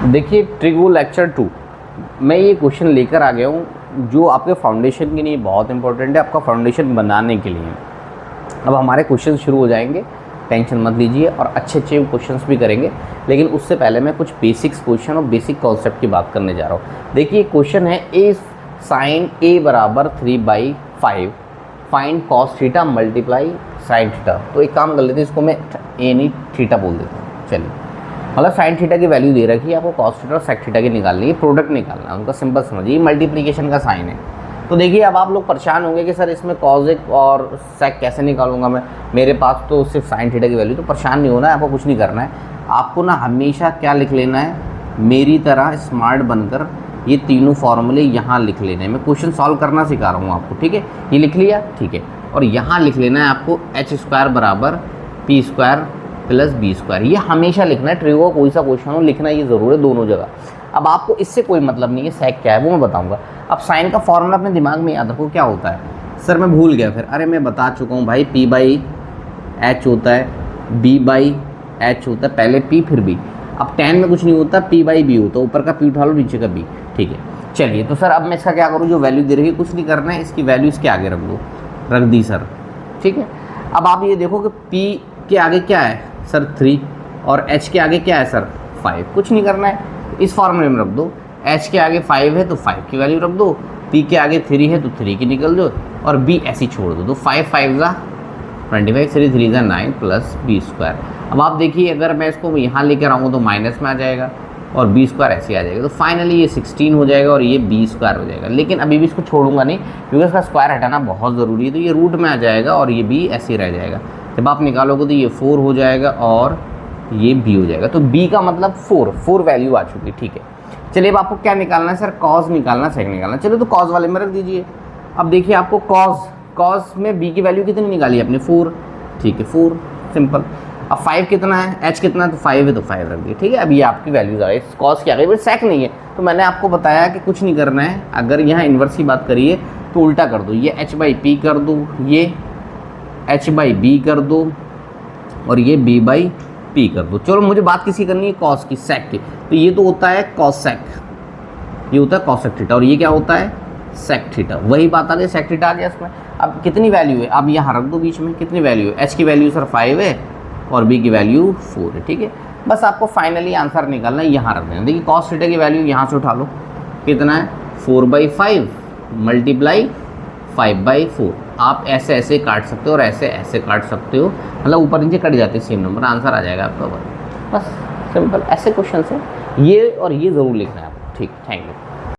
देखिए trigo lecture 2 मैं ये क्वेश्चन लेकर आ गया हूँ जो आपके फाउंडेशन के लिए बहुत इंपॉर्टेंट है, आपका फाउंडेशन बनाने के लिए। अब हमारे क्वेश्चन शुरू हो जाएंगे, टेंशन मत लीजिए, और अच्छे अच्छे क्वेश्चंस भी करेंगे। लेकिन उससे पहले मैं कुछ बेसिक्स क्वेश्चन और बेसिक कॉन्सेप्ट की बात करने जा रहा हूँ। देखिए क्वेश्चन है ए साइन ए बराबर 3/5 find cos theta multiply sine theta. तो एक काम कर लेते हैं, इसको मैं ए नहीं थीटा बोल देता हूँ। चलिए, मतलब साइन थीटा की वैल्यू दे रखी है, आपको कॉस थीटा और सेक थीटा की निकालनी है, प्रोडक्ट निकालना है उनका। सिंपल समझिए, मल्टीप्लिकेशन का साइन है। तो देखिए अब आप लोग परेशान होंगे कि सर इसमें कॉस और सेक कैसे निकालूंगा मैं, मेरे पास तो सिर्फ साइन थीटा की वैल्यू। तो परेशान नहीं होना है, आपको कुछ नहीं करना है। आपको ना हमेशा क्या लिख लेना है, मेरी तरह स्मार्ट बनकर ये तीनों फॉर्मूले यहाँ लिख लेने हैं। मैं क्वेश्चन सॉल्व करना सिखा रहा हूँ आपको, ठीक है। ये लिख लिया, ठीक है। और यहाँ लिख लेना है आपको h² बराबर p² प्लस b²। ये हमेशा लिखना है, ट्रिगो कोई सा क्वेश्चन हो लिखना ये ज़रूर है दोनों जगह। अब आपको इससे कोई मतलब नहीं है सेक क्या है वो मैं बताऊंगा। अब साइन का फॉर्मूला अपने दिमाग में याद रखो, क्या होता है। सर मैं भूल गया, फिर अरे मैं बता चुका हूँ भाई, p/h होता है, b/h होता है, पहले p फिर b। अब tan में कुछ नहीं होता, p/b होता है, ऊपर का p उठा लो नीचे का b, ठीक है। चलिए तो सर अब मैं इसका क्या करूँ, जो वैल्यू दे रही है कुछ नहीं करना है, इसकी वैल्यू इसके आगे रख दो, रख दी सर, ठीक है। अब आप ये देखो कि p के आगे क्या है सर 3, और h के आगे क्या है सर 5। कुछ नहीं करना है, इस फॉर्मूले में रख दो। h के आगे 5 है तो 5 की वैल्यू रख दो, p के आगे 3 है तो 3 की निकल दो, और b ऐसी छोड़ दो। तो 5 5 ज़ा 25, 3 3 ज़ा 9 प्लस b²। अब आप देखिए अगर मैं इसको यहाँ लेकर आऊँगा तो माइनस में आ जाएगा, और b² ऐसे आ जाएगा। तो फाइनली ये 16 हो जाएगा और ये b² हो जाएगा। लेकिन अभी भी इसको छोड़ूंगा नहीं, क्योंकि इसका स्क्वायर हटाना बहुत ज़रूरी है। तो ये रूट में आ जाएगा और ये b ऐसे ही रह जाएगा। जब आप निकालोगे तो ये 4 हो जाएगा और ये b हो जाएगा। तो b का मतलब 4 वैल्यू आ चुकी है, ठीक है। चलिए अब आपको क्या निकालना है सर, कॉस निकालना, सेक निकालना। चलो तो कॉस वाले में रख दीजिए। अब देखिए आपको कॉस में b की वैल्यू कितनी निकाली आपने, 4, ठीक है 4, सिंपल। अब 5 कितना है, h कितना है, तो 5 है तो 5 रख दिए, ठीक है। अब ये आपकी वैल्यूज आ गई, कॉस की आ गई, बट सेक नहीं है। तो मैंने आपको बताया कि कुछ नहीं करना है। अगर यहाँ इन्वर्स की बात करिए तो उल्टा कर दो, ये h/p कर दो, ये h/b कर दो, और ये b/p कर दो। चलो मुझे बात किसी करनी है कॉस की, सेक की। तो ये तो होता है कॉस सेक, ये होता है कॉस सेक थीटा, और ये क्या होता है सेक थीटा। वही बात आ गई, सेक थीटा आ गया इसमें। अब कितनी वैल्यू है, अब यहाँ रख दो बीच में, कितनी वैल्यू है, h की वैल्यू सर 5 है और b की वैल्यू 4 है, ठीक है। बस आपको फाइनली आंसर निकालना है, यहाँ रख देना। देखिए कॉस थीटा की वैल्यू यहाँ से उठा लो, कितना है 4/5 मल्टीप्लाई 5/4। आप ऐसे ऐसे काट सकते हो और ऐसे ऐसे काट सकते हो, मतलब ऊपर नीचे कट जाते हैं सेम नंबर, आंसर आ जाएगा आपका। बस सिंपल ऐसे क्वेश्चन है ये, और ये ज़रूर लिखना है आपको, ठीक। Thank you.